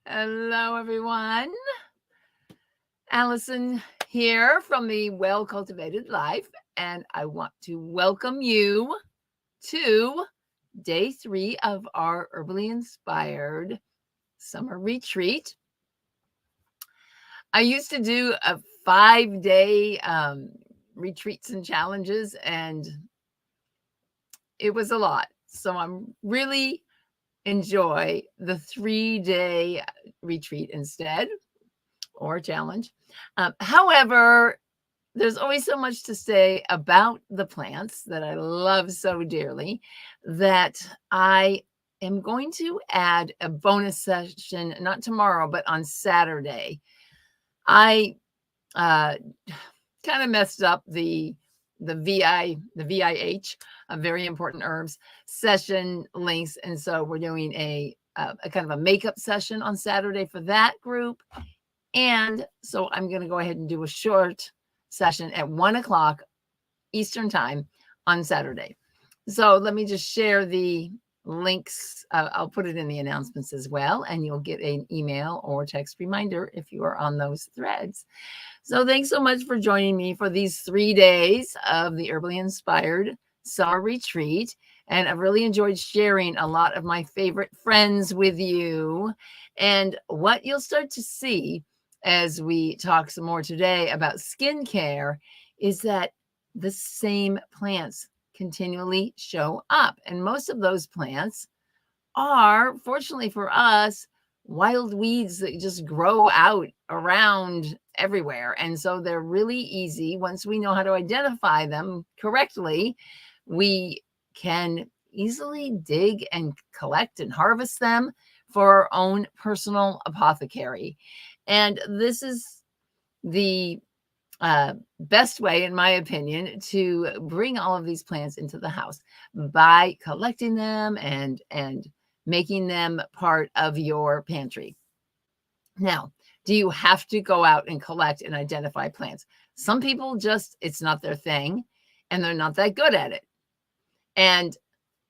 Hello, everyone. Allison here from the Well Cultivated Life, and I want to welcome you to day 3 of our Herbally-Inspired summer retreat. I used to do a 5-day retreats and challenges, and it was a lot. So I'm really enjoy the 3-day retreat instead, or challenge. However, there's always so much to say about the plants that I love so dearly that I am going to add a bonus session, not tomorrow, but on Saturday. I kind of messed up the VIH, very important herbs session links, and so we're doing a kind of a makeup session on Saturday for that group. And so I'm going to go ahead and do a short session at 1:00 Eastern time on Saturday. So let me just share the links. I'll put it in the announcements as well, and you'll get an email or text reminder if you are on those threads. So thanks so much for joining me for these 3 days of the Herbally-Inspired summer retreat. And I've really enjoyed sharing a lot of my favorite friends with you. And what you'll start to see as we talk some more today about skincare is that the same plants continually show up. And most of those plants are, fortunately for us, wild weeds that just grow out around everywhere. And so they're really easy. Once we know how to identify them correctly, we can easily dig and collect and harvest them for our own personal apothecary. And this is the best way, in my opinion, to bring all of these plants into the house by collecting them and making them part of your pantry. Now, do you have to go out and collect and identify plants? Some people just, it's not their thing and they're not that good at it. And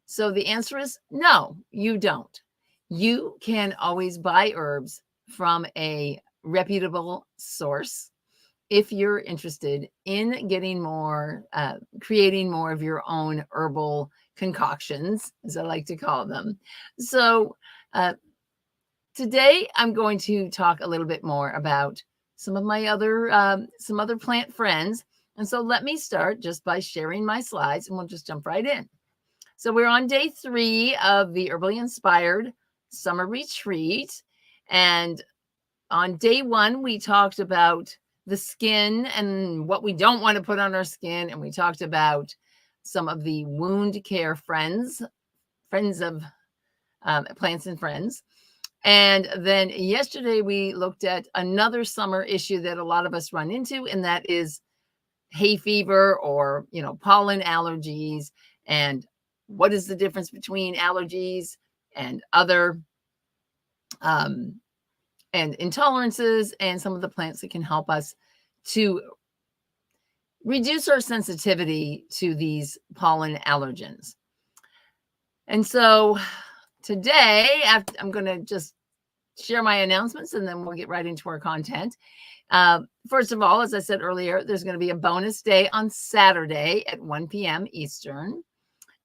so the answer is no, you don't. You can always buy herbs from a reputable source if you're interested in getting more, creating more of your own herbal concoctions, as I like to call them. So today I'm going to talk a little bit more about some of my other plant friends. And so let me start just by sharing my slides, and we'll just jump right in. So we're on day 3 of the Herbally-Inspired summer retreat. And on day 1, we talked about the skin and what we don't want to put on our skin. And we talked about some of the wound care friends of plants and friends. And then yesterday we looked at another summer issue that a lot of us run into, and that is hay fever or, pollen allergies. And what is the difference between allergies and other and intolerances, and some of the plants that can help us to reduce our sensitivity to these pollen allergens. And so today, I'm going to just share my announcements, and then we'll get right into our content. First of all, as I said earlier, there's going to be a bonus day on Saturday at 1 p.m. Eastern.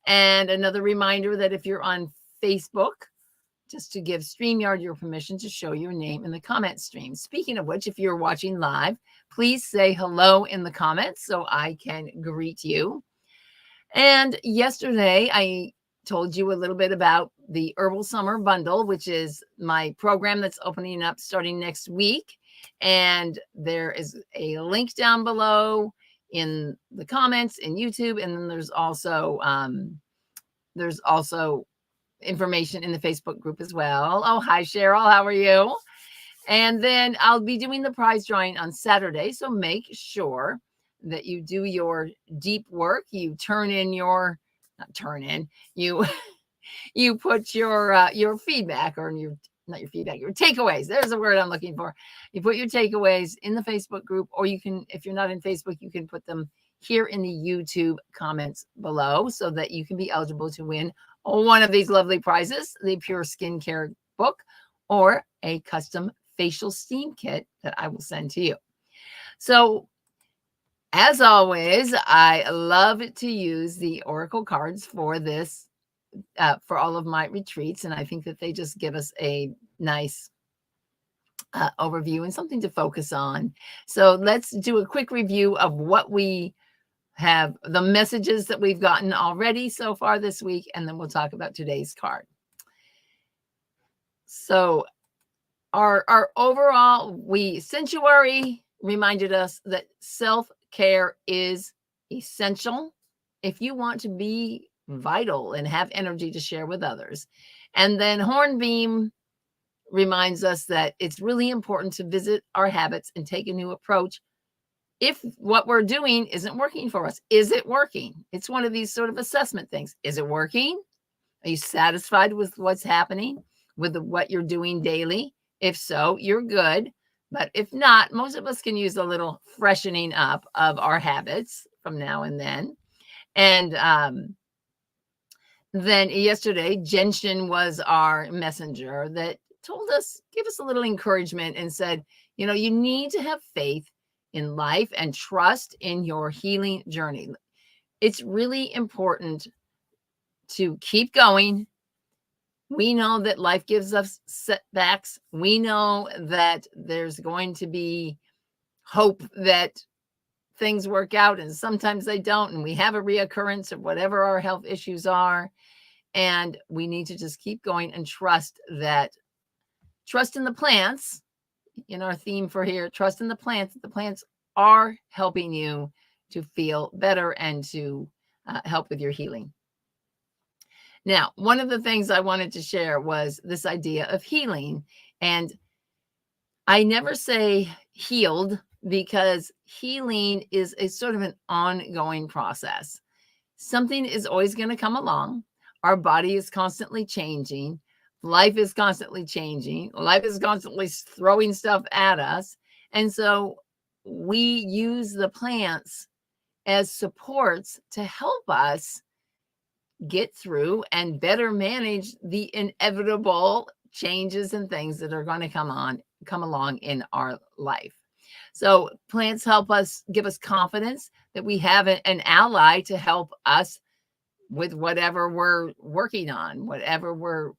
And another reminder that if you're on Facebook, just to give StreamYard your permission to show your name in the comment stream. Speaking of which, if you're watching live, please say hello in the comments so I can greet you. And yesterday, I told you a little bit about the Herbal Summer Bundle, which is my program that's opening up starting next week. And there is a link down below in the comments in YouTube. And then there's also information in the Facebook group as well. Oh, hi, Cheryl. How are you? And then I'll be doing the prize drawing on Saturday. So make sure that you do your deep work. You you put your feedback, or your takeaways. There's the word I'm looking for. You put your takeaways in the Facebook group, or you can, if you're not in Facebook, you can put them here in the YouTube comments below so that you can be eligible to win one of these lovely prizes, the Pure Skincare book or a custom facial steam kit that I will send to you. So as always, I love to use the Oracle cards for this, for all of my retreats. And I think that they just give us a nice overview and something to focus on. So let's do a quick review of what we have, the messages that we've gotten already so far this week, and then we'll talk about today's card. So our overall, Sanctuary reminded us that self-care is essential if you want to be vital and have energy to share with others. And then Hornbeam reminds us that it's really important to visit our habits and take a new approach if what we're doing isn't working for us. Is it working? It's one of these sort of assessment things. Is it working? Are you satisfied with what's happening, with what you're doing daily? If so, you're good. But if not, most of us can use a little freshening up of our habits from now and then. And then yesterday, Genshin was our messenger that told us, give us a little encouragement and said, you know, you need to have faith in life and trust in your healing journey. It's really important to keep going. We know that life gives us setbacks. We know that there's going to be hope that things work out, and sometimes they don't, and we have a reoccurrence of whatever our health issues are. And we need to just keep going and trust in the plants. In our theme for here, trust in the plants. The plants are helping you to feel better and to help with your healing. Now, one of the things I wanted to share was this idea of healing. And I never say healed, because healing is a sort of an ongoing process. Something is always going to come along. Our body is constantly changing. Life is constantly changing. Life is constantly throwing stuff at us. And so we use the plants as supports to help us get through and better manage the inevitable changes and things that are going to come along in our life. So plants help us, give us confidence that we have an ally to help us with whatever we're working on, whatever we're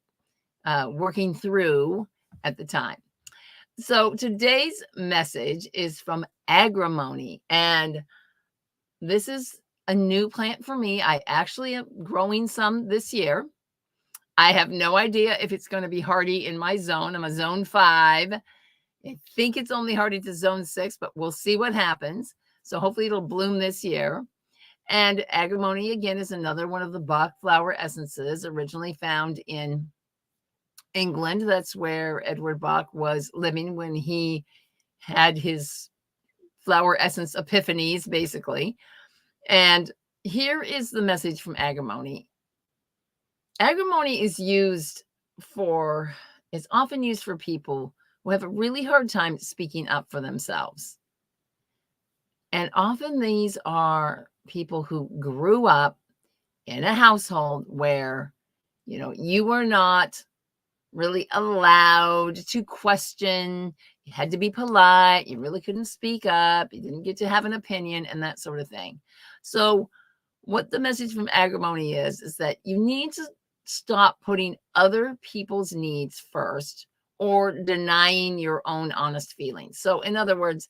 working through at the time. So today's message is from Agrimony, and this is a new plant for me. I actually am growing some this year. I have no idea if it's going to be hardy in my zone. I'm a zone 5. I think it's only hardy to zone 6, but we'll see what happens. So hopefully it'll bloom this year. And Agrimony, again, is another one of the Bach flower essences originally found in England. That's where Edward Bach was living when he had his flower essence epiphanies, basically. And here is the message from Agrimony. Agrimony is often used for people who have a really hard time speaking up for themselves. And often these are people who grew up in a household where, you know, you were not really allowed to question. You had to be polite. You really couldn't speak up. You didn't get to have an opinion and that sort of thing. So what the message from Agrimony is that you need to stop putting other people's needs first or denying your own honest feelings. So in other words,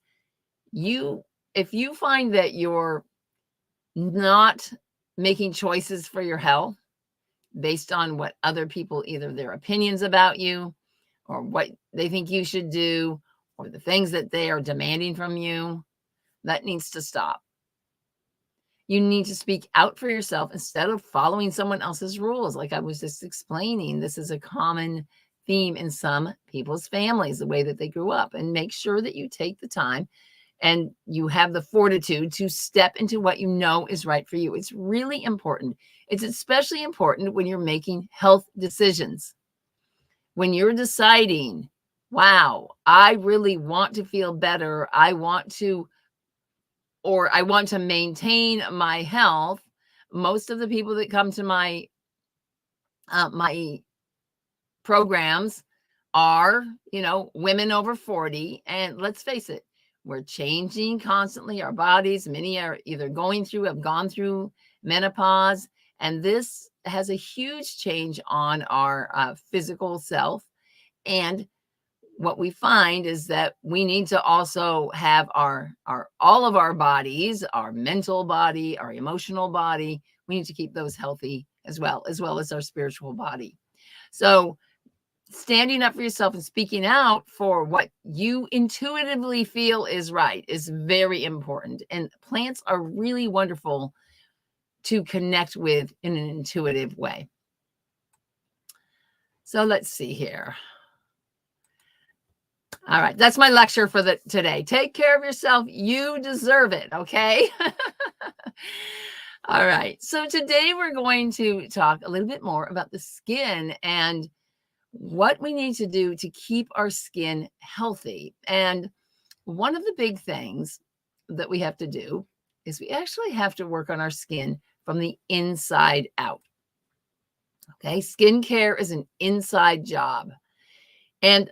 if you find that you're not making choices for your health based on what other people, either their opinions about you or what they think you should do or the things that they are demanding from you, that needs to stop. You need to speak out for yourself instead of following someone else's rules. Like I was just explaining, this is a common theme in some people's families, the way that they grew up. And make sure that you take the time and you have the fortitude to step into what you know is right for you. It's really important. It's especially important when you're making health decisions. When you're deciding, wow, I really want to feel better. I want to maintain my health. Most of the people that come to my my programs are, women over 40. And let's face it, we're changing constantly. Our bodies, many are either have gone through menopause. And this has a huge change on our physical self. And what we find is that we need to also have all of our bodies, our mental body, our emotional body. We need to keep those healthy as well as our spiritual body. So standing up for yourself and speaking out for what you intuitively feel is right is very important. And plants are really wonderful to connect with in an intuitive way. So let's see here. All right, that's my lecture for today. Take care of yourself. You deserve it, okay? All right, so today we're going to talk a little bit more about the skin and what we need to do to keep our skin healthy. And one of the big things that we have to do is we actually have to work on our skin from the inside out. Okay, skincare is an inside job. And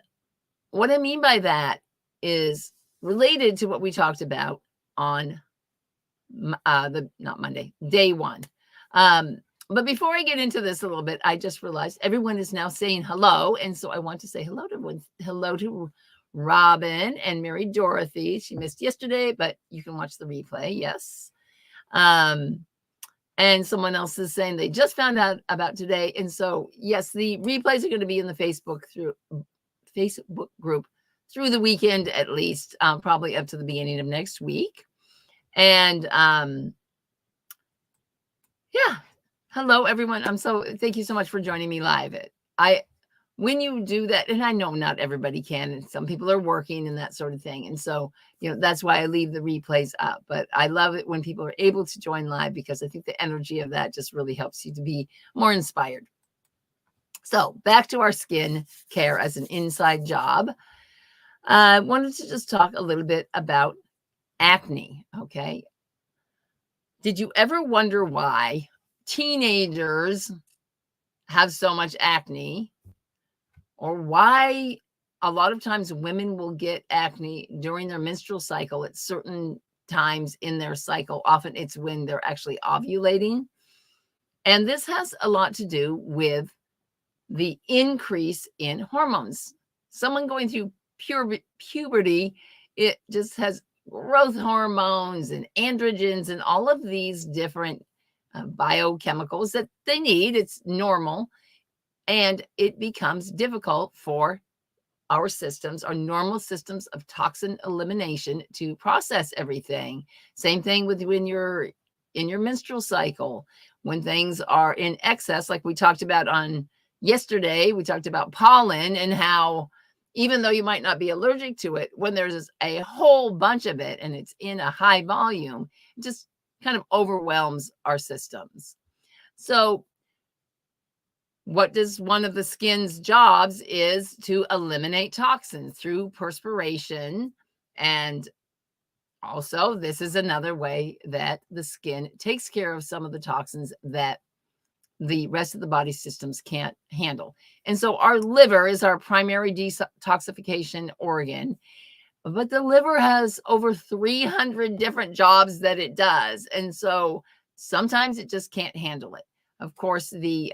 what I mean by that is related to what we talked about on day one. But before I get into this a little bit, I just realized everyone is now saying hello. And so I want to say hello to everyone. Hello to Robin and Mary Dorothy. She missed yesterday, but you can watch the replay. Yes. And someone else is saying they just found out about today. And so, yes, the replays are going to be in the Facebook group through the weekend, at least, probably up to the beginning of next week. And yeah, hello everyone. Thank you so much for joining me live. When you do that, and I know not everybody can, and some people are working and that sort of thing. And so, that's why I leave the replays up. But I love it when people are able to join live, because I think the energy of that just really helps you to be more inspired. So back to our skin care as an inside job. I wanted to just talk a little bit about acne. Okay. Did you ever wonder why teenagers have so much acne, or why a lot of times women will get acne during their menstrual cycle at certain times in their cycle? Often it's when they're actually ovulating. And this has a lot to do with the increase in hormones. Someone going through puberty, it just has growth hormones and androgens and all of these different biochemicals that they need. It's normal. And it becomes difficult for our normal systems of toxin elimination to process everything. Same thing with when you're in your menstrual cycle. When things are in excess, like we talked about yesterday, we talked about pollen and how even though you might not be allergic to it, when there's a whole bunch of it and it's in a high volume, it just kind of overwhelms our systems. So what does one of the skin's jobs is to eliminate toxins through perspiration. And also, this is another way that the skin takes care of some of the toxins that the rest of the body systems can't handle. And so our liver is our primary detoxification organ, but the liver has over 300 different jobs that it does. And so sometimes it just can't handle it. Of course, the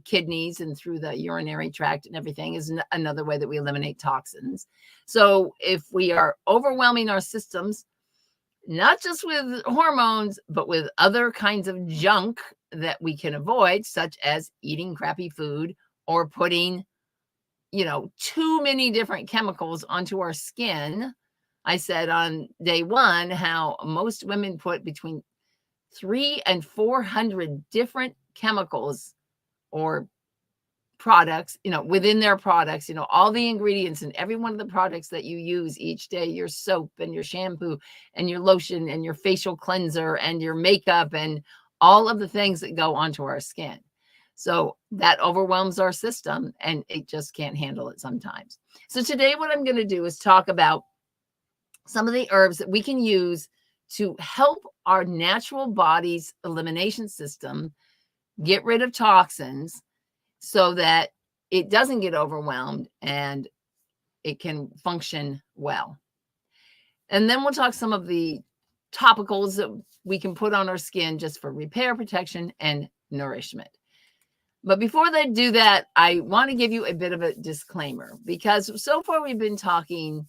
kidneys and through the urinary tract and everything is another way that we eliminate toxins. So if we are overwhelming our systems, not just with hormones, but with other kinds of junk that we can avoid, such as eating crappy food or putting, too many different chemicals onto our skin. I said on day one how most women put between 300 and 400 different chemicals or products, within their products, all the ingredients in every one of the products that you use each day, your soap and your shampoo and your lotion and your facial cleanser and your makeup and all of the things that go onto our skin. So that overwhelms our system and it just can't handle it sometimes. So today what I'm going to do is talk about some of the herbs that we can use to help our natural body's elimination system get rid of toxins so that it doesn't get overwhelmed and it can function well. And then we'll talk some of the topicals that we can put on our skin just for repair, protection, and nourishment. But before they do that, I want to give you a bit of a disclaimer, because so far we've been talking,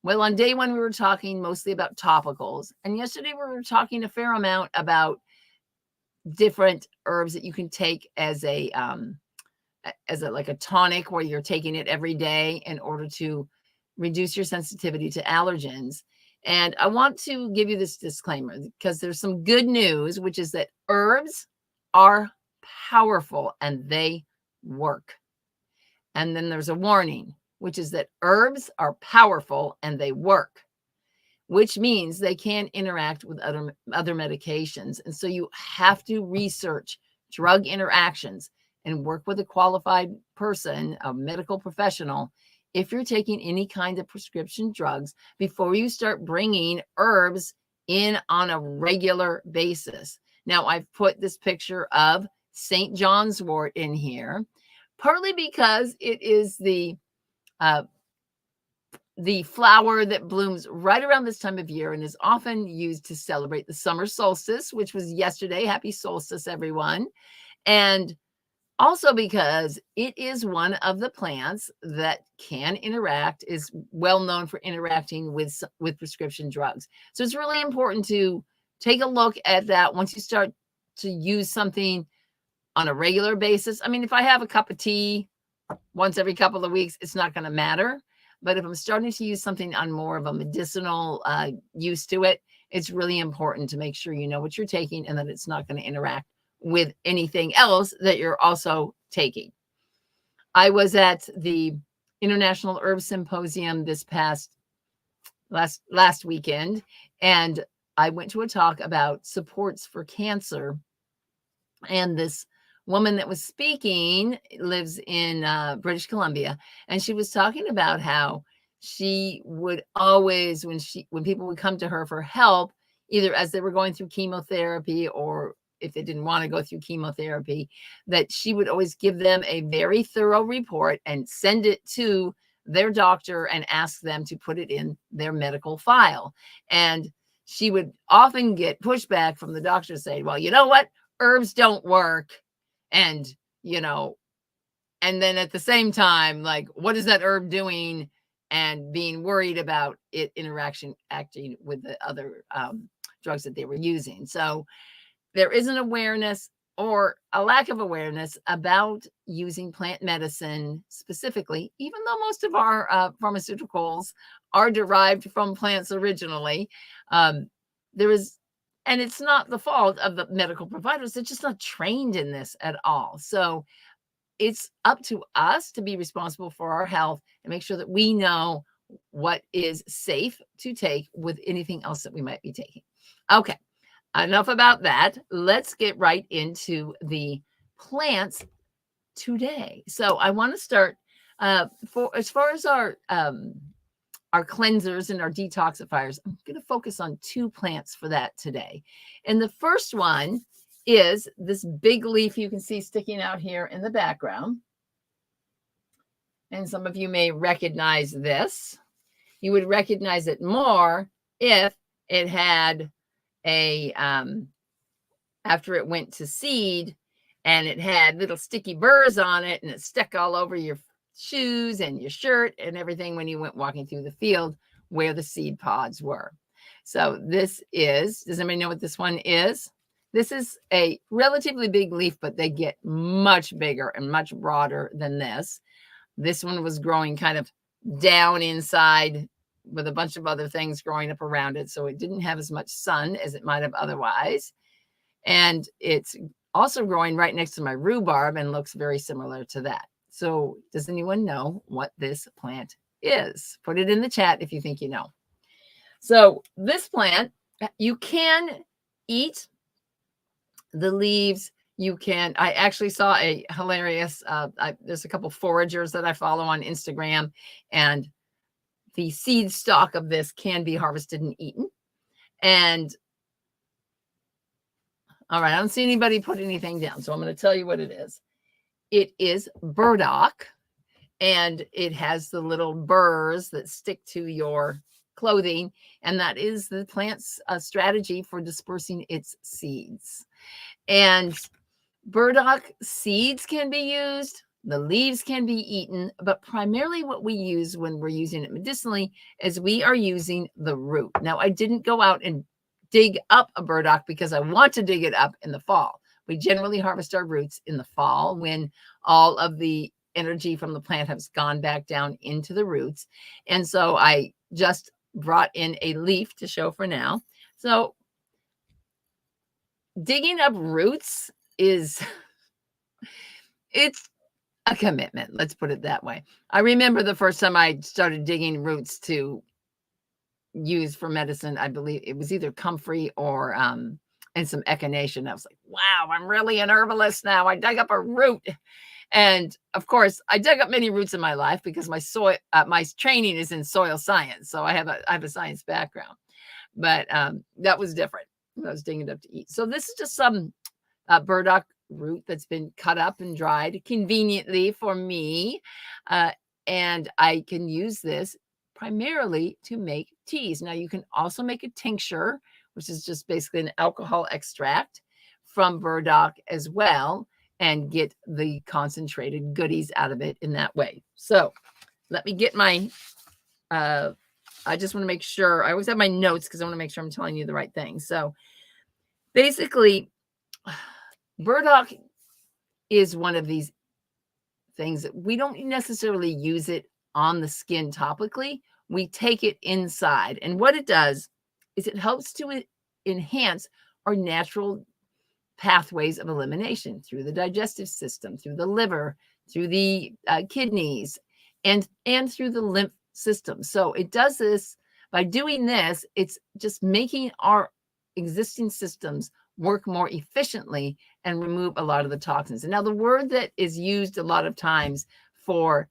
well, on day one, we were talking mostly about topicals. And yesterday we were talking a fair amount about different herbs that you can take as a like a tonic, where you're taking it every day in order to reduce your sensitivity to allergens. And I want to give you this disclaimer because there's some good news, which is that herbs are powerful and they work. And then there's a warning, which is that herbs are powerful and they work, which means they can interact with other medications. And so you have to research drug interactions and work with a qualified person, a medical professional, if you're taking any kind of prescription drugs, before you start bringing herbs in on a regular basis. Now, I've put this picture of St. John's wort in here, partly because it is the flower that blooms right around this time of year and is often used to celebrate the summer solstice, which was yesterday. Happy solstice, everyone. And also because it is one of the plants that can interact, is well known for interacting with prescription drugs. So it's really important to take a look at that once you start to use something on a regular basis. I mean, if I have a cup of tea once every couple of weeks, it's not going to matter. But if I'm starting to use something on more of a medicinal use to it, it's really important to make sure you know what you're taking and that it's not going to interact with anything else that you're also taking. I was at the International Herb Symposium this last weekend, and I went to a talk about supports for cancer. And this woman that was speaking lives in British Columbia, and she was talking about how she would always, when people would come to her for help, either as they were going through chemotherapy or if they didn't want to go through chemotherapy, that she would always give them a very thorough report and send it to their doctor and ask them to put it in their medical file. And she would often get pushback from the doctor saying, well, you know what? Herbs don't work. And, and then at the same time, like, what is that herb doing? And being worried about it acting with the other drugs that they were using. So there is an awareness or a lack of awareness about using plant medicine specifically, even though most of our pharmaceuticals are derived from plants originally. There is, and it's not the fault of the medical providers. They're just not trained in this at all. So it's up to us to be responsible for our health and make sure that we know what is safe to take with anything else that we might be taking. Okay, enough about that. Let's get right into the plants today. So I want to start as far as our cleansers and our detoxifiers. I'm going to focus on two plants for that today. And the first one is this big leaf you can see sticking out here in the background. And some of you may recognize this. You would recognize it more if it had a, after it went to seed and it had little sticky burrs on it and it stuck all over your shoes and your shirt and everything when you went walking through the field where the seed pods were. So this is, does anybody know what this one is? This is a relatively big leaf, but they get much bigger and much broader than this. This one was growing kind of down inside with a bunch of other things growing up around it. So it didn't have as much sun as it might have otherwise. And it's also growing right next to my rhubarb and looks very similar to that. So does anyone know what this plant is? Put it in the chat if you think you know. So this plant, you can eat the leaves. You can, I actually saw a hilarious, there's a couple foragers that I follow on Instagram, and the seed stalk of this can be harvested and eaten. And all right, I don't see anybody put anything down, so I'm going to tell you what it is. It is burdock, and it has the little burrs that stick to your clothing, and that is the plant's strategy for dispersing its seeds. And burdock seeds can be used, the leaves can be eaten, but primarily what we use when we're using it medicinally is we are using the root. Now, I didn't go out and dig up a burdock because I want to dig it up in the fall. We generally harvest our roots in the fall when all of the energy from the plant has gone back down into the roots. And so I just brought in a leaf to show for now. So digging up roots it's a commitment. Let's put it that way. I remember the first time I started digging roots to use for medicine. I believe it was either comfrey or and some echinacea. I was like, wow, I'm really an herbalist now. I dug up a root. And of course, I dug up many roots in my life because my training is in soil science. So I have a science background, but that was different. I was digging it up to eat. So this is just some burdock root that's been cut up and dried conveniently for me. And I can use this primarily to make teas. Now you can also make a tincture, which is just basically an alcohol extract from burdock as well, and get the concentrated goodies out of it in that way. So let me get my, I just want to make sure, I always have my notes because I want to make sure I'm telling you the right thing. So basically, burdock is one of these things that we don't necessarily use it on the skin topically. We take it inside. And what it does is it helps to enhance our natural pathways of elimination through the digestive system, through the liver, through the kidneys, and through the lymph system. So it does this by doing this. It's just making our existing systems work more efficiently and remove a lot of the toxins. And now the word that is used a lot of times for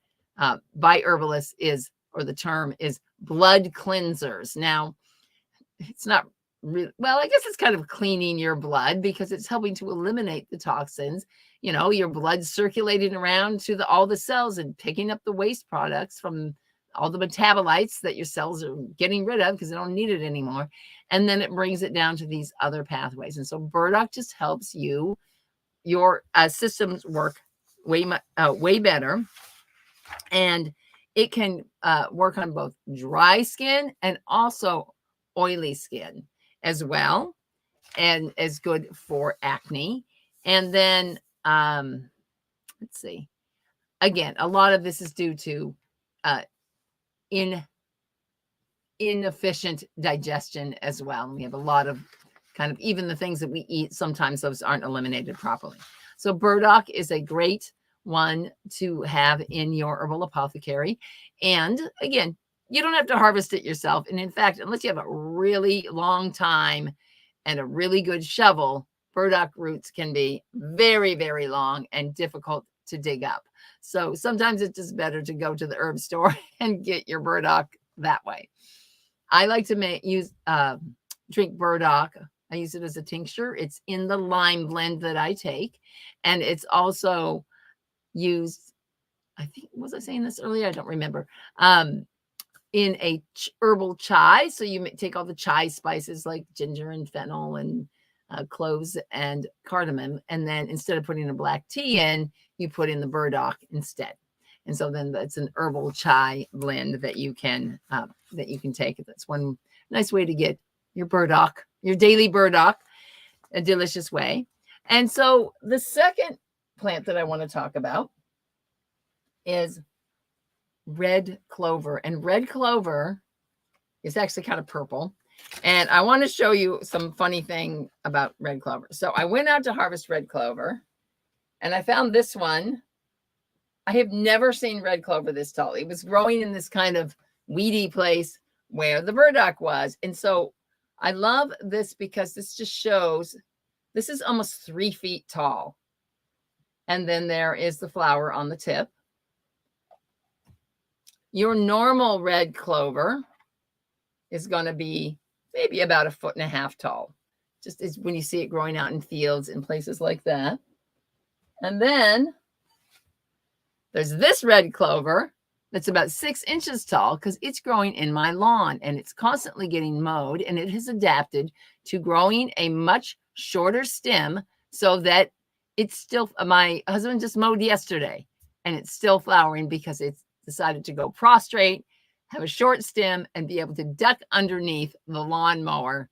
by herbalists is, or the term is, blood cleansers. Now, it's not really, well, I guess it's kind of cleaning your blood because it's helping to eliminate the toxins. You know, your blood circulating around to all the cells and picking up the waste products from all the metabolites that your cells are getting rid of because they don't need it anymore. And then it brings it down to these other pathways. And so burdock just helps your systems work way better. And it can work on both dry skin and also oily skin as well, and is good for acne. And then, let's see, again, a lot of this is due to inefficient digestion as well. And we have a lot of kind of, even the things that we eat, sometimes those aren't eliminated properly. So burdock is a great one to have in your herbal apothecary. And again, you don't have to harvest it yourself. And in fact, unless you have a really long time and a really good shovel, burdock roots can be very, very long and difficult to dig up. So sometimes it's just better to go to the herb store and get your burdock that way. I like to drink burdock. I use it as a tincture. It's in the lime blend that I take. And it's also used, I think, was I saying this earlier? I don't remember. In a herbal chai. So you take all the chai spices like ginger and fennel and cloves and cardamom. And then instead of putting a black tea in, you put in the burdock instead. And so then that's an herbal chai blend that you can take. That's one nice way to get your burdock, your daily burdock, a delicious way. And so the second plant that I want to talk about is red clover. And red clover is actually kind of purple. And I want to show you some funny thing about red clover. So I went out to harvest red clover and I found this one. I have never seen red clover this tall. It was growing in this kind of weedy place where the burdock was. And so I love this because this just shows this is almost 3 feet tall. And then there is the flower on the tip. Your normal red clover is going to be maybe about 1.5 feet tall. Just as when you see it growing out in fields and places like that. And then There's this red clover that's about 6 inches tall because it's growing in my lawn and it's constantly getting mowed, and it has adapted to growing a much shorter stem so that it's still, my husband just mowed yesterday and it's still flowering because it's decided to go prostrate, have a short stem, and be able to duck underneath the lawnmower.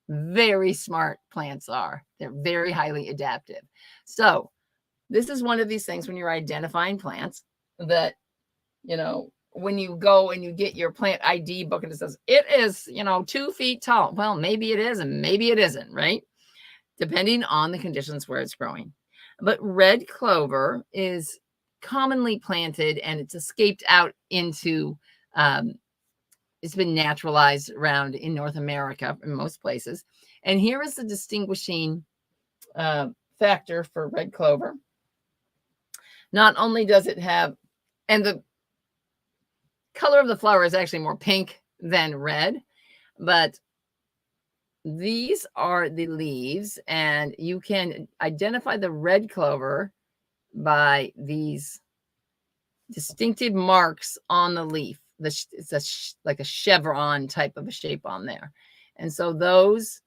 Very smart plants are. They're very highly adaptive. So this is one of these things when you're identifying plants that, you know, when you go and you get your plant ID book and it says it is, 2 feet tall. Well, maybe it is and maybe it isn't, right? Depending on the conditions where it's growing. But red clover is commonly planted and it's escaped out into, it's been naturalized around in North America in most places. And here is the distinguishing factor for red clover. Not only does it have, and the color of the flower is actually more pink than red, but these are the leaves, and you can identify the red clover by these distinctive marks on the leaf. It's like a chevron type of a shape on there. And so those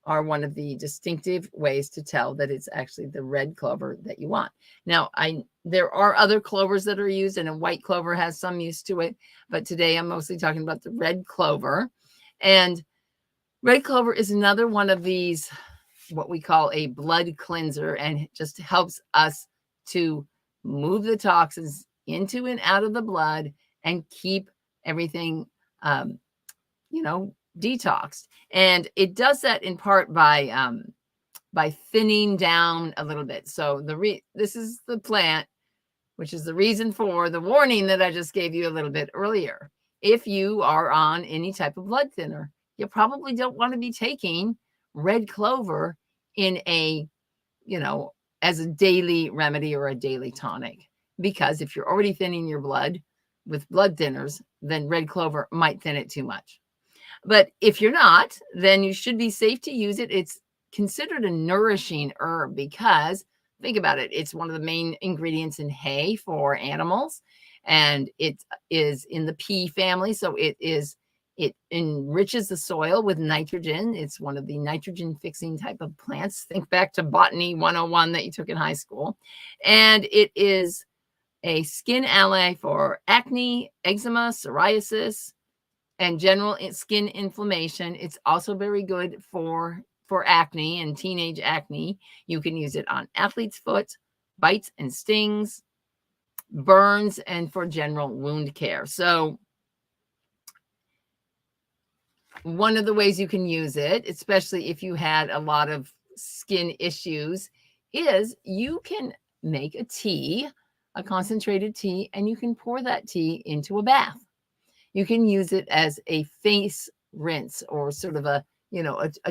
are one of the distinctive ways to tell that it's actually the red clover that you want. Now, there are other clovers that are used, and a white clover has some use to it, but today I'm mostly talking about the red clover. And red clover is another one of these, what we call a blood cleanser, and it just helps us to move the toxins into and out of the blood and keep everything, detoxed. And it does that in part by thinning down a little bit. So this is the plant, which is the reason for the warning that I just gave you a little bit earlier. If you are on any type of blood thinner, you probably don't want to be taking red clover in as a daily remedy or a daily tonic, because if you're already thinning your blood with blood thinners, then red clover might thin it too much. But if you're not, then you should be safe to use it. It's considered a nourishing herb because, think about it, it's one of the main ingredients in hay for animals, and it is in the pea family. So it enriches the soil with nitrogen. It's one of the nitrogen fixing type of plants. Think back to Botany 101 that you took in high school. And it is a skin ally for acne, eczema, psoriasis, and general skin inflammation. It's also very good for acne and teenage acne. You can use it on athlete's foot, bites and stings, burns, and for general wound care. So one of the ways you can use it, especially if you had a lot of skin issues, is you can make a tea, a concentrated tea, and you can pour that tea into a bath. You can use it as a face rinse or sort of a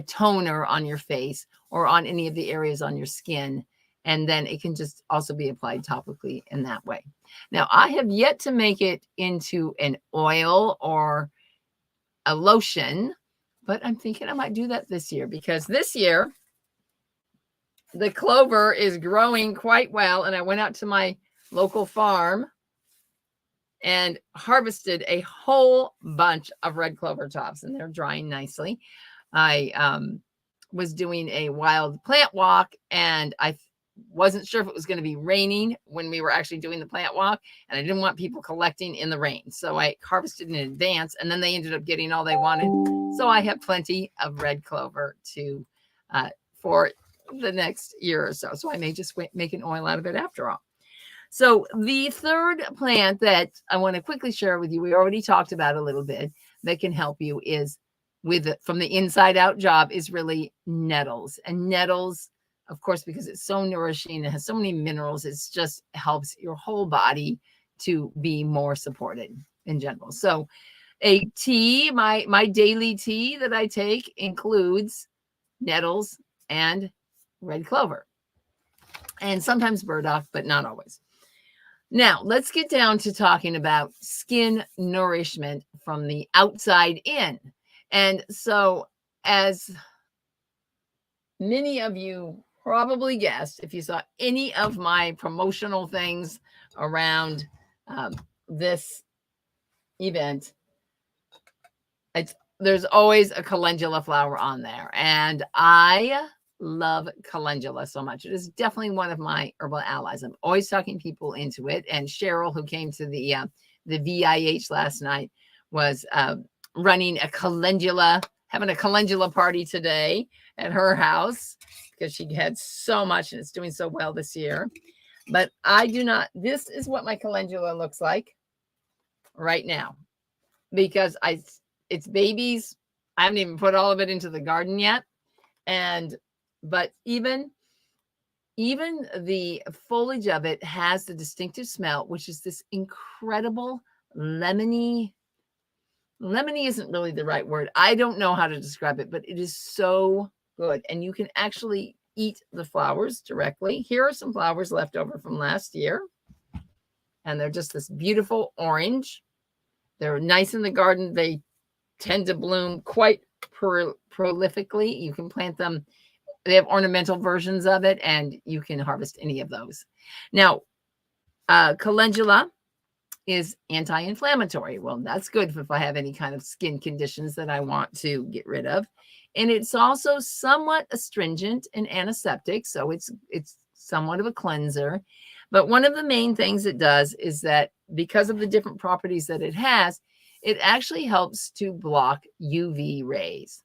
toner on your face or on any of the areas on your skin. And then it can just also be applied topically in that way. Now, I have yet to make it into an oil or a lotion, but I'm thinking I might do that this year, because this year the clover is growing quite well. And I went out to my local farm and harvested a whole bunch of red clover tops, and they're drying nicely. I was doing a wild plant walk, and I wasn't sure if it was going to be raining when we were actually doing the plant walk, and I didn't want people collecting in the rain. So I harvested in advance, and then they ended up getting all they wanted. So I have plenty of red clover for the next year or so. So I may just make an oil out of it after all. So the third plant that I want to quickly share with you, we already talked about a little bit, that can help you is from the inside out job, is really nettles. And nettles, of course, because it's so nourishing, it has so many minerals, it just helps your whole body to be more supported in general. So a tea, my daily tea that I take includes nettles and red clover, and sometimes burdock, but not always. Now, let's get down to talking about skin nourishment from the outside in. And so, as many of you probably guessed, if you saw any of my promotional things around this event, there's always a calendula flower on there. And I love calendula so much. It is definitely one of my herbal allies. I'm always talking people into it. And Cheryl, who came to the VIH last night, was running a calendula, having a calendula party today at her house because she had so much and it's doing so well this year. But I do not, this is what my calendula looks like right now because it's babies. I haven't even put all of it into the garden yet. But even the foliage of it has the distinctive smell, which is this incredible lemony. Lemony isn't really the right word. I don't know how to describe it, but it is so good. And you can actually eat the flowers directly. Here are some flowers left over from last year. And they're just this beautiful orange. They're nice in the garden. They tend to bloom quite prolifically. You can plant them. They have ornamental versions of it, and you can harvest any of those. Now, calendula is anti-inflammatory. Well, that's good if I have any kind of skin conditions that I want to get rid of. And it's also somewhat astringent and antiseptic, so it's somewhat of a cleanser. But one of the main things it does is that because of the different properties that it has, it actually helps to block UV rays.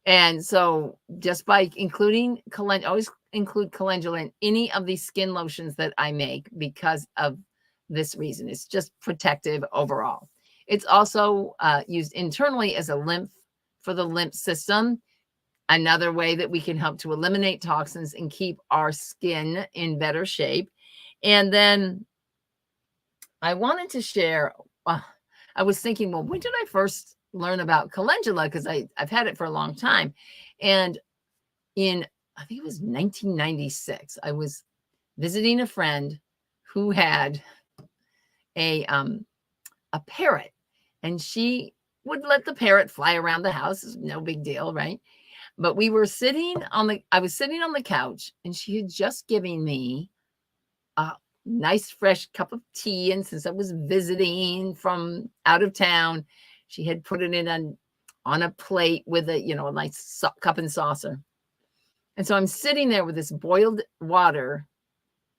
And so just by including calendula, always include calendula in any of these skin lotions that I make because of this reason. It's just protective overall. It's also used internally as a lymph for the lymph system. Another way that we can help to eliminate toxins and keep our skin in better shape. And then I wanted to share, I was thinking, well, when did I first learn about calendula? Because I've had it for a long time. And I think it was 1996, I was visiting a friend who had a parrot, and she would let the parrot fly around the house. It's no big deal, right? But I was sitting on the couch, and she had just given me a nice fresh cup of tea. And since I was visiting from out of town, she had put it in on a plate with a nice cup and saucer. And so I'm sitting there with this boiled water.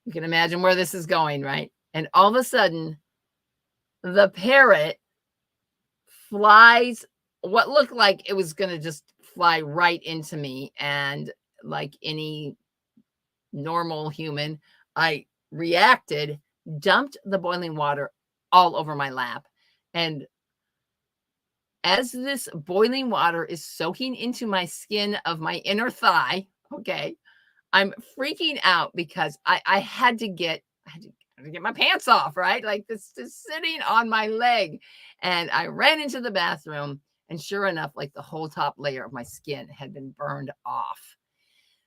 You can imagine where this is going, right? And all of a sudden, the parrot flies, what looked like it was going to just fly right into me. And like any normal human, I reacted, dumped the boiling water all over my lap. And as this boiling water is soaking into my skin of my inner thigh, okay, I'm freaking out because I had to get my pants off, right? Like this is sitting on my leg. And I ran into the bathroom, and sure enough, like the whole top layer of my skin had been burned off.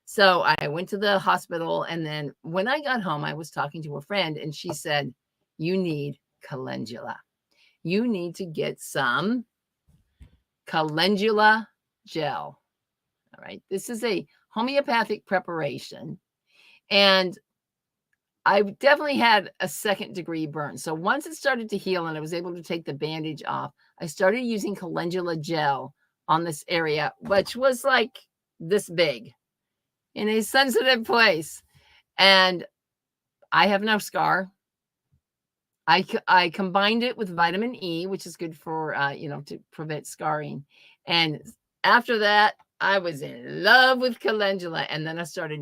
So I went to the hospital, and then when I got home, I was talking to a friend, and she said, you need calendula. You need to get some calendula gel. All right. This is a homeopathic preparation. And I definitely had a second-degree burn. So once it started to heal and I was able to take the bandage off, I started using calendula gel on this area, which was like this big in a sensitive place. And I have no scar. I combined it with vitamin E, which is good for, to prevent scarring. And after that, I was in love with calendula. And then I started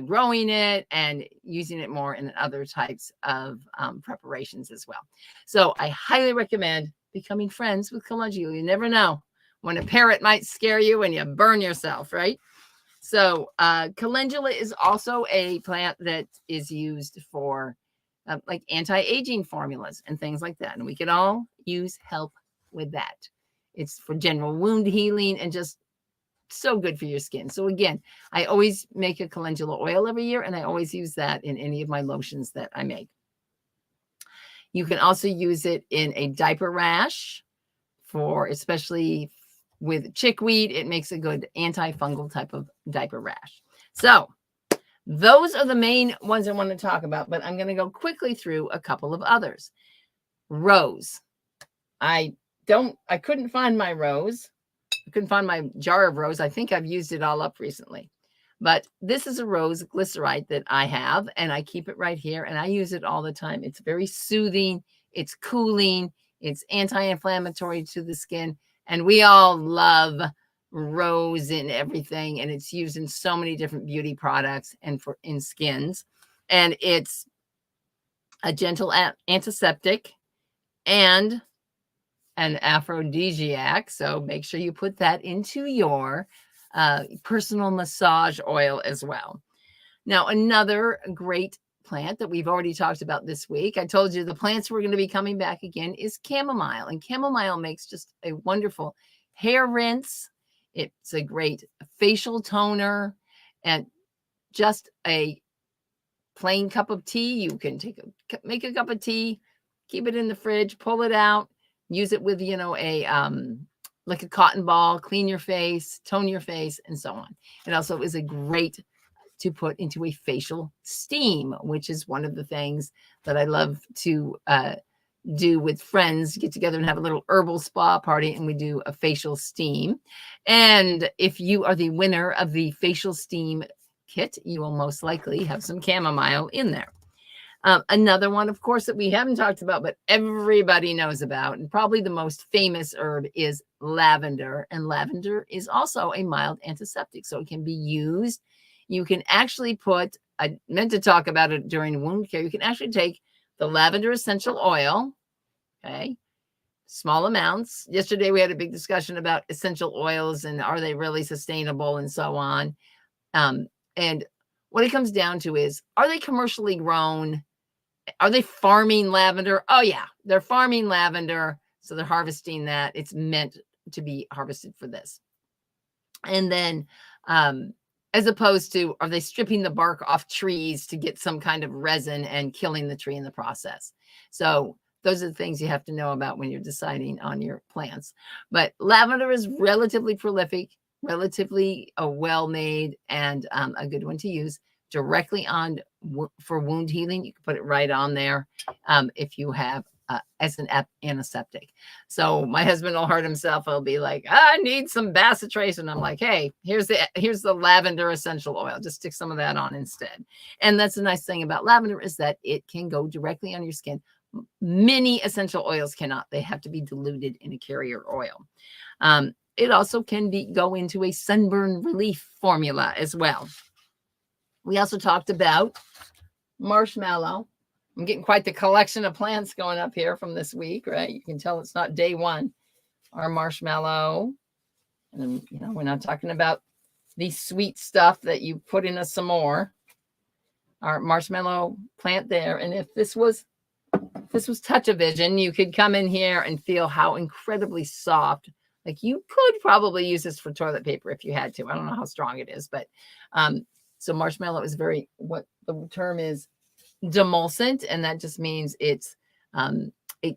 growing it and using it more in other types of preparations as well. So I highly recommend becoming friends with calendula. You never know when a parrot might scare you and you burn yourself, right? So calendula is also a plant that is used for like anti-aging formulas and things like that. And we can all use help with that. It's for general wound healing and just so good for your skin. So again, I always make a calendula oil every year, and I always use that in any of my lotions that I make. You can also use it in a diaper rash especially with chickweed. It makes a good antifungal type of diaper rash. So Those are the main ones I want to talk about, but I'm going to go quickly through a couple of others. Rose. I couldn't find my rose. I couldn't find my jar of rose. I think I've used it all up recently. But this is a rose glycerite that I have, and I keep it right here, and I use it all the time. It's very soothing. It's cooling. It's anti-inflammatory to the skin. And we all love rose in everything, and it's used in so many different beauty products and in skins. And it's a gentle antiseptic and an aphrodisiac. So make sure you put that into your personal massage oil as well. Now, another great plant that we've already talked about this week, I told you the plants we're going to be coming back again, is chamomile. And chamomile makes just a wonderful hair rinse. It's a great facial toner, and just a plain cup of tea. You can make a cup of tea, keep it in the fridge, pull it out, use it with, like a cotton ball, clean your face, tone your face, and so on. It also is a great to put into a facial steam, which is one of the things that I love to do with friends, get together and have a little herbal spa party, and we do a facial steam. And if you are the winner of the facial steam kit, you will most likely have some chamomile in there. Another one, of course, that we haven't talked about, but everybody knows about, and probably the most famous herb, is lavender. And lavender is also a mild antiseptic, so it can be used. You can actually I meant to talk about it during wound care. You can actually take the lavender essential oil, okay, small amounts. Yesterday, we had a big discussion about essential oils and are they really sustainable and so on. And what it comes down to is, are they commercially grown? Are they farming lavender? Oh, yeah, they're farming lavender. So they're harvesting that. It's meant to be harvested for this. And then, as opposed to, are they stripping the bark off trees to get some kind of resin and killing the tree in the process? So those are the things you have to know about when you're deciding on your plants. But lavender is relatively prolific, relatively well-made, and a good one to use directly on for wound healing. You can put it right on there if you have as an antiseptic. So my husband will hurt himself. He'll be like, I need some bacitracin. And I'm like, hey, here's the lavender essential oil. Just stick some of that on instead. And that's the nice thing about lavender, is that it can go directly on your skin. Many essential oils cannot. They have to be diluted in a carrier oil. It also can go into a sunburn relief formula as well. We also talked about marshmallow. I'm getting quite the collection of plants going up here from this week, right? You can tell it's not day one. Our marshmallow. And, we're not talking about the sweet stuff that you put in a s'more. Our marshmallow plant there. And if this was Touch-A-Vision, you could come in here and feel how incredibly soft. Like, you could probably use this for toilet paper if you had to. I don't know how strong it is, but so marshmallow is what the term is, demulcent, and that just means it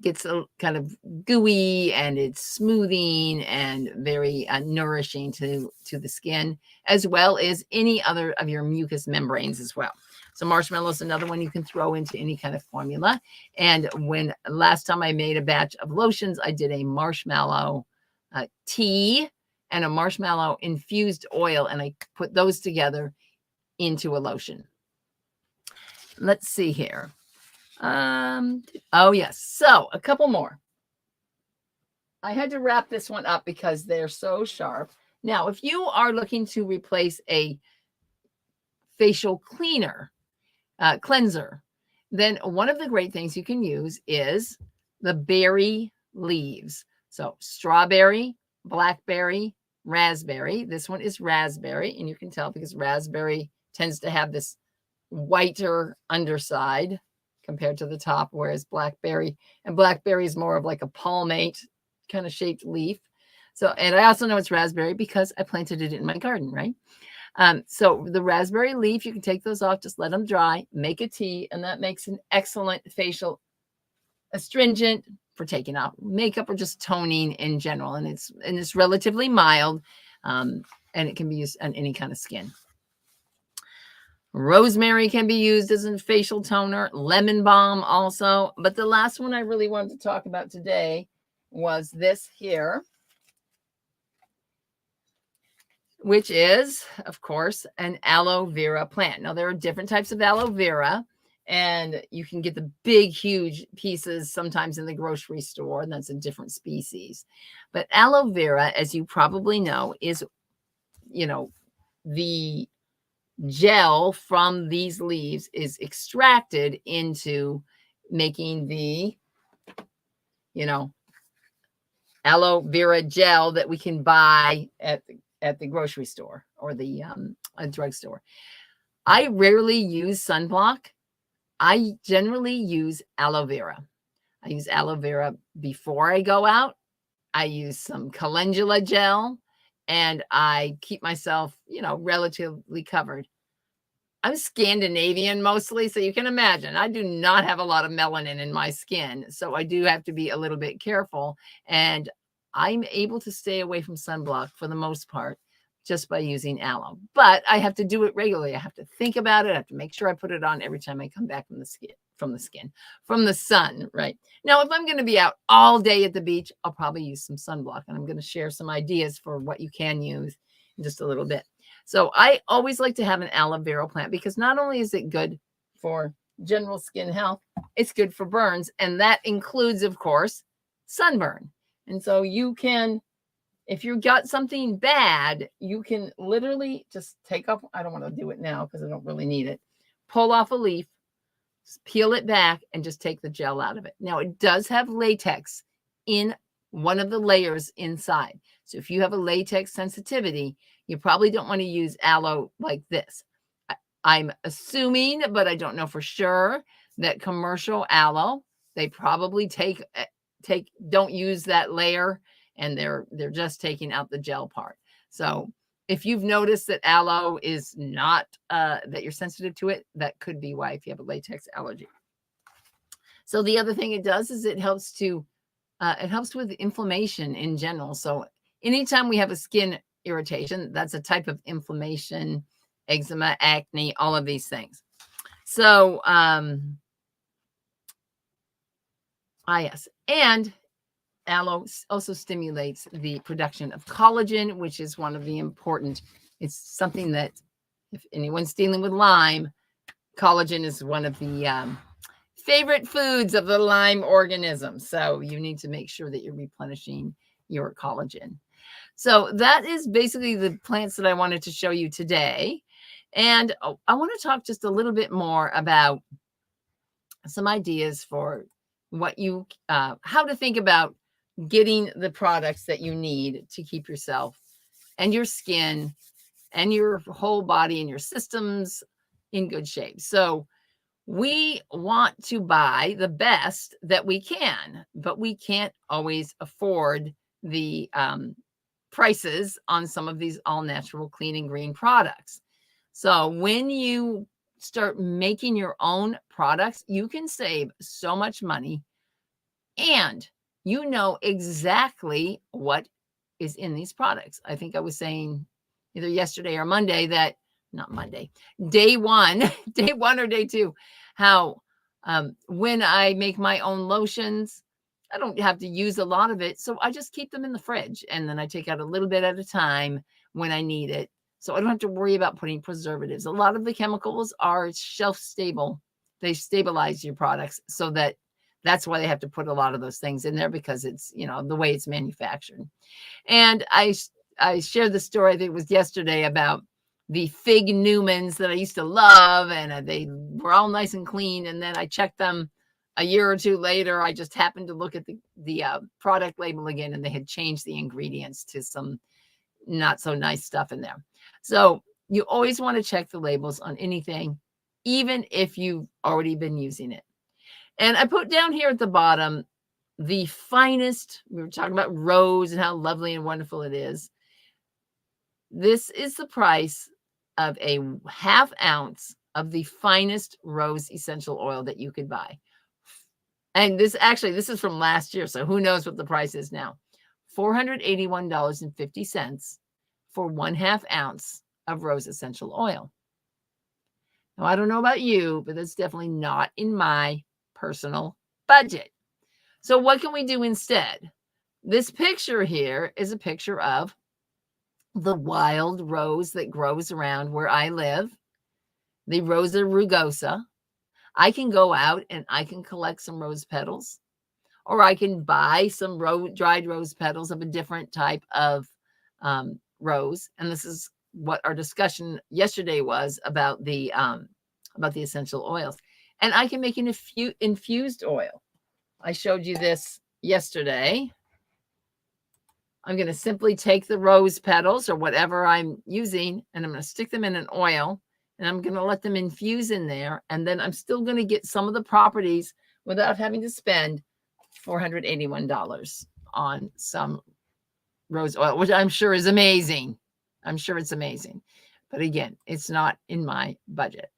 gets a kind of gooey, and it's smoothing and very nourishing to the skin, as well as any other of your mucous membranes as well. So marshmallow is another one you can throw into any kind of formula. And last time I made a batch of lotions, I did a marshmallow tea and a marshmallow infused oil, and I put those together into a lotion. Let's see here. Oh, yes. So a couple more. I had to wrap this one up because they're so sharp. Now, if you are looking to replace a facial cleanser, then one of the great things you can use is the berry leaves. So strawberry, blackberry, raspberry. This one is raspberry, and you can tell because raspberry tends to have this whiter underside compared to the top, whereas blackberry is more of like a palmate kind of shaped leaf. So, and I also know it's raspberry because I planted it in my garden, right? So the raspberry leaf, you can take those off, just let them dry, make a tea, and that makes an excellent facial astringent for taking off makeup or just toning in general. And it's relatively mild, and it can be used on any kind of skin. Rosemary can be used as a facial toner, lemon balm also. But the last one I really wanted to talk about today was this here, which is, of course, an aloe vera plant. Now, there are different types of aloe vera, and you can get the big, huge pieces sometimes in the grocery store, and that's a different species. But aloe vera, as you probably know, is, the gel from these leaves is extracted into making the, aloe vera gel that we can buy at the grocery store or the drugstore. I rarely use sunblock. I generally use aloe vera. I use aloe vera before I go out. I use some calendula gel, and I keep myself, relatively covered. I'm Scandinavian mostly, so you can imagine I do not have a lot of melanin in my skin. So I do have to be a little bit careful. And I'm able to stay away from sunblock for the most part just by using aloe. But I have to do it regularly. I have to think about it. I have to make sure I put it on every time I come back from the sun, right? Now, if I'm going to be out all day at the beach, I'll probably use some sunblock. And I'm going to share some ideas for what you can use in just a little bit. So I always like to have an aloe vera plant because not only is it good for general skin health, it's good for burns. And that includes, of course, sunburn. And so you can, if you've got something bad, you can literally just take off. I don't want to do it now because I don't really need it. Pull off a leaf, peel it back, and just take the gel out of it. Now, it does have latex in one of the layers inside. So if you have a latex sensitivity, you probably don't want to use aloe like this. I'm assuming, but I don't know for sure, that commercial aloe, they probably don't use that layer, and they're just taking out the gel part. So if you've noticed that aloe is not, that you're sensitive to it, that could be why, if you have a latex allergy. So the other thing it does is it helps with inflammation in general. So anytime we have a skin irritation, that's a type of inflammation, eczema, acne, all of these things. So, yes. And aloe also stimulates the production of collagen, which is one of the important, it's something that if anyone's dealing with Lyme, collagen is one of the favorite foods of the Lyme organism. So you need to make sure that you're replenishing your collagen. So that is basically the plants that I wanted to show you today. And I want to talk just a little bit more about some ideas for what how to think about getting the products that you need to keep yourself and your skin and your whole body and your systems in good shape. So we want to buy the best that we can, but we can't always afford the prices on some of these all natural clean and green products. So when you start making your own products, you can save so much money, and you know exactly what is in these products. I think I was saying either yesterday or Monday that, not Monday, day one or day two, how when I make my own lotions, I don't have to use a lot of it. So I just keep them in the fridge, and then I take out a little bit at a time when I need it. So I don't have to worry about putting preservatives. A lot of the chemicals are shelf stable. They stabilize your products, so that's why they have to put a lot of those things in there, because it's, the way it's manufactured. And I shared the story, I think it was yesterday, about the fig Newmans that I used to love, and they were all nice and clean. And then I checked them a year or two later. I just happened to look at the product label again, and they had changed the ingredients to some not so nice stuff in there. So you always want to check the labels on anything, even if you've already been using it. And I put down here at the bottom the finest. We were talking about rose and how lovely and wonderful it is. This is the price of a ½ ounce of the finest rose essential oil that you could buy. And this is from last year, so who knows what the price is now. $481.50 for ½ ounce of rose essential oil. Now, I don't know about you, but that's definitely not in my personal budget. So what can we do instead? This picture here is a picture of the wild rose that grows around where I live, the Rosa rugosa. I can go out and I can collect some rose petals, or I can buy some dried rose petals of a different type of rose. And this is what our discussion yesterday was about the essential oils. And I can make an infused oil. I showed you this yesterday. I'm going to simply take the rose petals or whatever I'm using, and I'm going to stick them in an oil, and I'm going to let them infuse in there. And then I'm still going to get some of the properties without having to spend $481 on some rose oil, which I'm sure is amazing. I'm sure it's amazing. But again, it's not in my budget.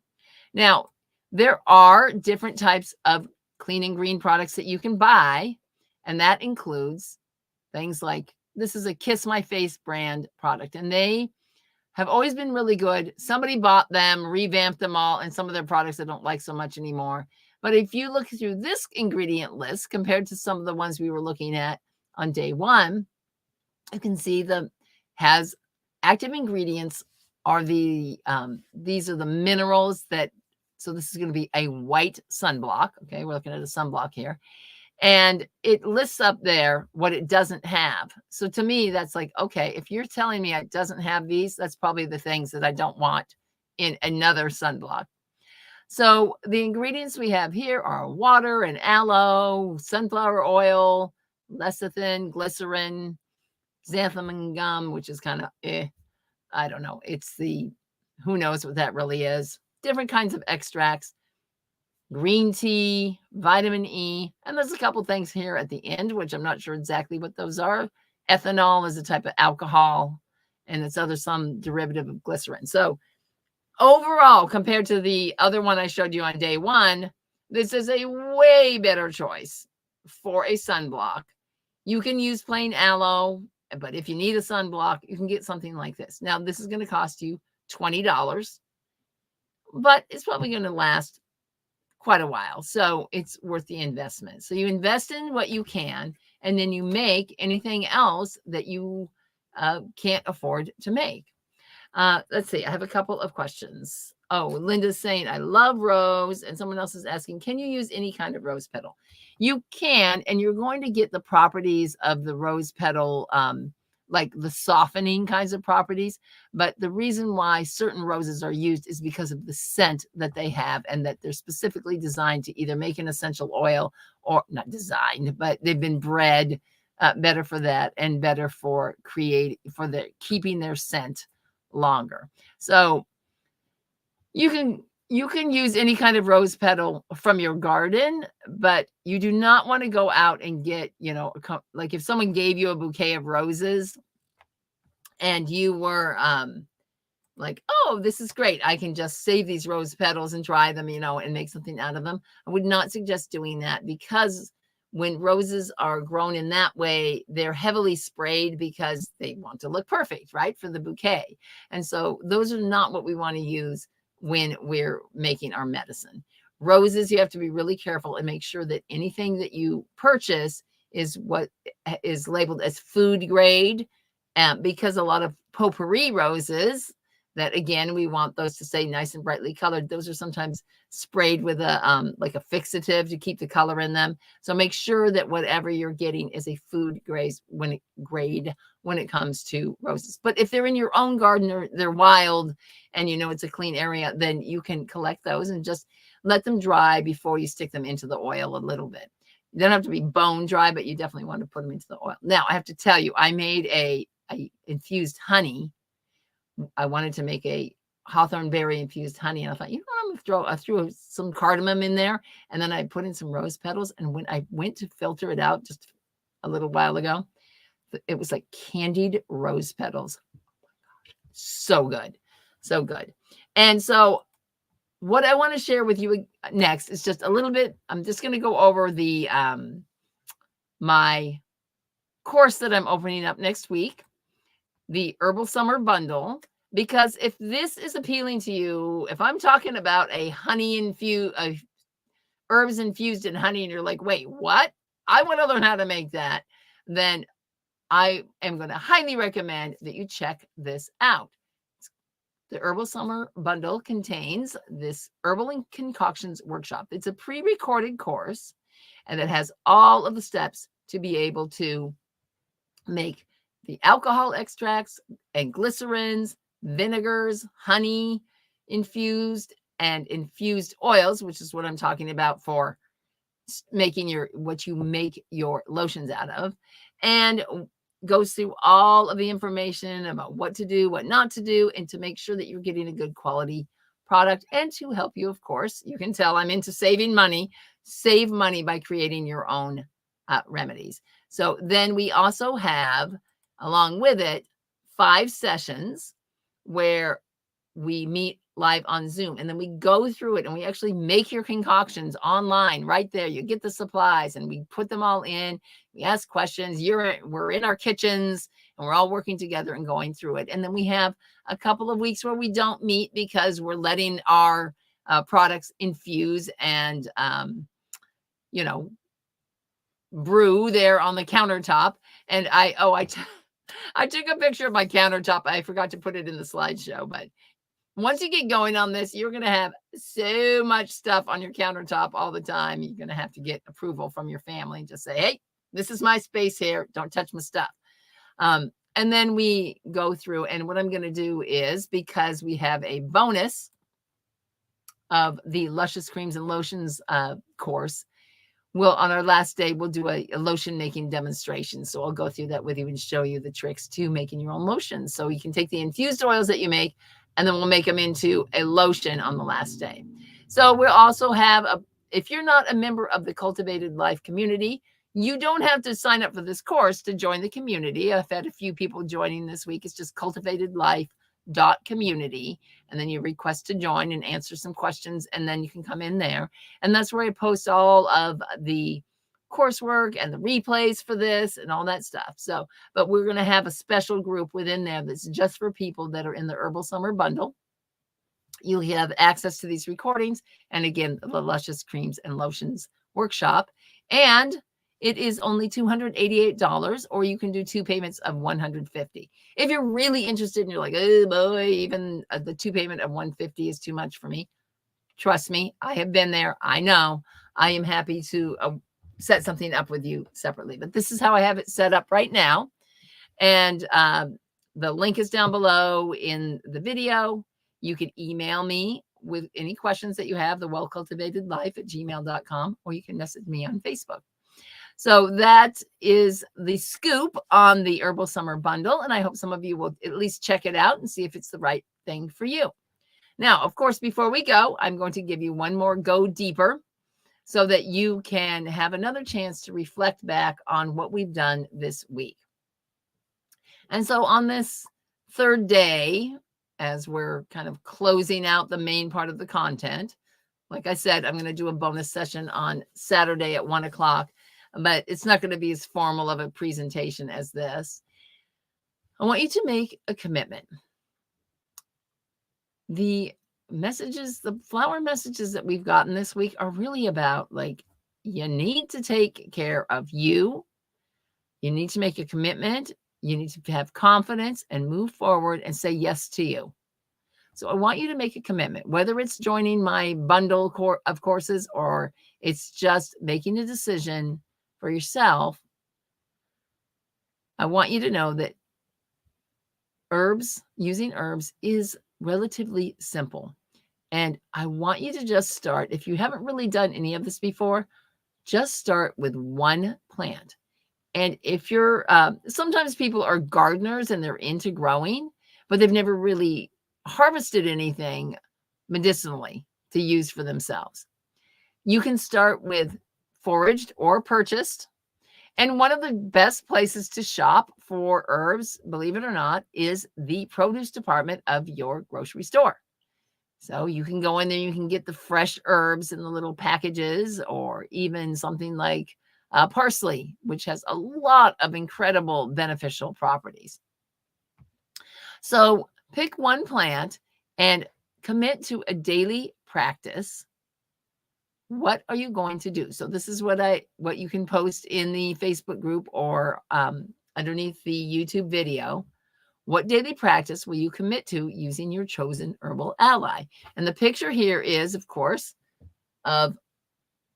Now, there are different types of clean and green products that you can buy, and that includes things like, this is a Kiss My Face brand product, and they have always been really good. Somebody bought them, revamped them all, and some of their products I don't like so much anymore. But if you look through this ingredient list compared to some of the ones we were looking at on day one, you can see has active ingredients are these are the minerals that, so this is going to be a white sunblock. Okay, we're looking at a sunblock here. And it lists up there what it doesn't have. So to me, that's like, okay, if you're telling me it doesn't have these, that's probably the things that I don't want in another sunblock. So the ingredients we have here are water and aloe, sunflower oil, lecithin, glycerin, xanthan gum, which is kind of I don't know. It's who knows what that really is. Different kinds of extracts, green tea, vitamin E, and there's a couple things here at the end, which I'm not sure exactly what those are. Ethanol is a type of alcohol, and it's some derivative of glycerin. So overall, compared to the other one I showed you on day one, this is a way better choice for a sunblock. You can use plain aloe, but if you need a sunblock, you can get something like this. Now, this is going to cost you $20, but it's probably going to last quite a while. So it's worth the investment. So you invest in what you can, and then you make anything else that you can't afford to make. Let's see. I have a couple of questions. Oh, Linda's saying, I love rose. And someone else is asking, can you use any kind of rose petal? You can, and you're going to get the properties of the rose petal, like the softening kinds of properties. But the reason why certain roses are used is because of the scent that they have, and that they're specifically designed to either make an essential oil, or not designed, but they've been bred better for that, and better for keeping their scent longer. So you can use any kind of rose petal from your garden, but you do not want to go out and get, like if someone gave you a bouquet of roses and you were like, oh, this is great, I can just save these rose petals and dry them, and make something out of them. I would not suggest doing that, because when roses are grown in that way, they're heavily sprayed because they want to look perfect, right, for the bouquet. And so those are not what we want to use when we're making our medicine. Roses, you have to be really careful and make sure that anything that you purchase is what is labeled as food grade, because a lot of potpourri roses that, again, we want those to stay nice and brightly colored. Those are sometimes sprayed with like a fixative to keep the color in them. So make sure that whatever you're getting is a food grade when it comes to roses. But if they're in your own garden, or they're wild, and it's a clean area, then you can collect those and just let them dry before you stick them into the oil a little bit. You don't have to be bone dry, but you definitely want to put them into the oil. Now, I have to tell you, I made a infused honey. I wanted to make a hawthorn berry infused honey, and I thought, I'm gonna I threw some cardamom in there, and then I put in some rose petals. And when I went to filter it out just a little while ago, it was like candied rose petals. Oh my gosh, so good, so good. And so what I want to share with you next is just a little bit. I'm just going to go over the my course that I'm opening up next week, the Herbal Summer Bundle. Because if this is appealing to you, if I'm talking about a honey infused, herbs infused in honey, and you're like, wait, what? I want to learn how to make that. Then I am going to highly recommend that you check this out. The Herbal Summer Bundle contains this Herbal and Concoctions Workshop. It's a pre-recorded course, and it has all of the steps to be able to make the alcohol extracts and glycerins, vinegars, honey infused, and infused oils, which is what I'm talking about for making what you make your lotions out of, and goes through all of the information about what to do, what not to do, and to make sure that you're getting a good quality product. And to help you, of course, you can tell I'm into saving money. Save money by creating your own remedies. So then we also have, along with it, 5 sessions where we meet live on Zoom, and then we go through it and we actually make your concoctions online right there. You get the supplies and we put them all in. We ask questions. We're in our kitchens and we're all working together and going through it. And then we have a couple of weeks where we don't meet because we're letting our products infuse and brew there on the countertop. And I took a picture of my countertop. I forgot to put it in the slideshow, but once you get going on this, you're going to have so much stuff on your countertop all the time. You're going to have to get approval from your family. Just say, hey, this is my space here. Don't touch my stuff. And then we go through, and what I'm going to do is, because we have a bonus of the Luscious Creams and Lotions course, on our last day, we'll do a lotion making demonstration. So I'll go through that with you and show you the tricks to making your own lotions. So you can take the infused oils that you make, and then we'll make them into a lotion on the last day. So we'll also have if you're not a member of the Cultivated Life community, you don't have to sign up for this course to join the community. I've had a few people joining this week. It's just cultivatedlife.community. And then you request to join and answer some questions, and then you can come in there. And that's where I post all of the coursework and the replays for this and all that stuff. So, but we're going to have a special group within there that's just for people that are in the Herbal Summer Bundle. You'll have access to these recordings, and again, the Luscious Creams and Lotions Workshop. And it is only $288, or you can do 2 payments of $150. If you're really interested and you're like, oh boy, even the 2 payment of $150 is too much for me, trust me, I have been there. I know. I am happy to set something up with you separately, but this is how I have it set up right now. And the link is down below in the video. You can email me with any questions that you have, thewellcultivatedlife@gmail.com, or you can message me on Facebook. So that is the scoop on the Herbal Summer Bundle, and I hope some of you will at least check it out and see if it's the right thing for you. Now, of course, before we go, I'm going to give you one more go deeper so that you can have another chance to reflect back on what we've done this week. And so on this third day, as we're kind of closing out the main part of the content, like I said, I'm going to do a bonus session on Saturday at 1 o'clock, but it's not going to be as formal of a presentation as this. I want you to make a commitment. The messages, the flower messages that we've gotten this week are really about, like, you need to take care of you. You need to make a commitment. You need to have confidence and move forward and say yes to you. So I want you to make a commitment, whether it's joining my bundle of courses or it's just making a decision for yourself. I want you to know that using herbs is relatively simple. And I want you to just start. If you haven't really done any of this before, just start with one plant. And if you're, sometimes people are gardeners and they're into growing, but they've never really harvested anything medicinally to use for themselves. You can start with foraged or purchased. And one of the best places to shop for herbs, believe it or not, is the produce department of your grocery store. So you can go in there, you can get the fresh herbs in the little packages, or even something like parsley, which has a lot of incredible beneficial properties. So Pick one plant and commit to a daily practice. What are you going to do? So this is what you can post in the Facebook group or underneath the YouTube video. What daily practice will you commit to using your chosen herbal ally? And the picture here is, of course, of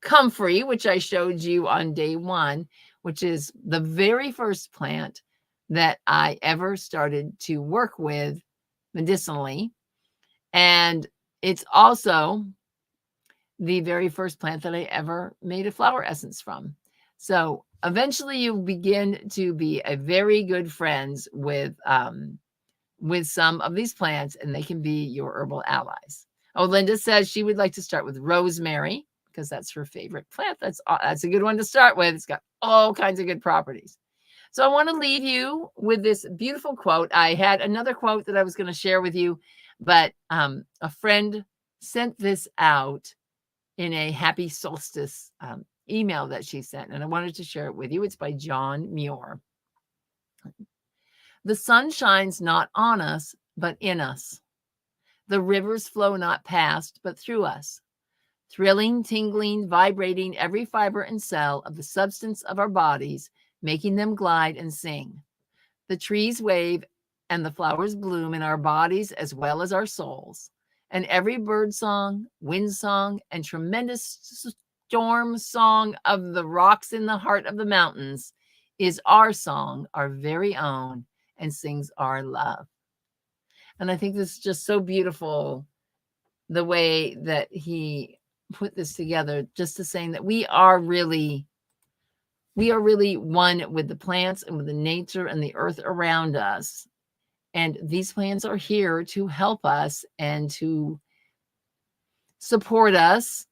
comfrey, which I showed you on day 1, which is the very first plant that I ever started to work with medicinally. And it's also the very first plant that I ever made a flower essence from. So eventually you begin to be a very good friends with some of these plants, and they can be your herbal allies. Oh, Linda says she would like to start with rosemary because that's her favorite plant. That's a good one to start with. It's got all kinds of good properties. So I want to leave you with this beautiful quote. I had another quote that I was going to share with you, but a friend sent this out in a happy solstice email that she sent, and I wanted to share it with you. It's by John Muir. The sun shines not on us, but in us. The rivers flow not past, but through us. Thrilling, tingling, vibrating every fiber and cell of the substance of our bodies, making them glide and sing. The trees wave and the flowers bloom in our bodies as well as our souls. And every bird song, wind song, and tremendous storm song of the rocks in the heart of the mountains is our song, our very own, and sings our love. And I think this is just so beautiful, the way that he put this together, just to saying that we are really one with the plants and with the nature and the earth around us. And these plants are here to help us and to support us.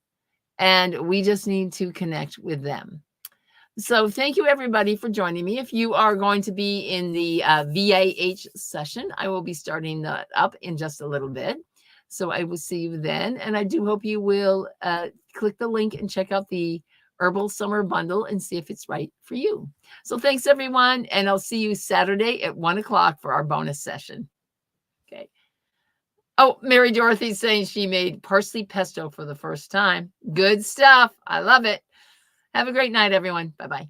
And we just need to connect with them. So thank you, everybody, for joining me. If you are going to be in the VIH session, I will be starting that up in just a little bit. So I will see you then. And I do hope you will click the link and check out the Herbal Summer Bundle and see if it's right for you. So thanks, everyone. And I'll see you Saturday at 1 o'clock for our bonus session. Okay. Oh, Mary Dorothy's saying she made parsley pesto for the first time. Good stuff. I love it. Have a great night, everyone. Bye-bye.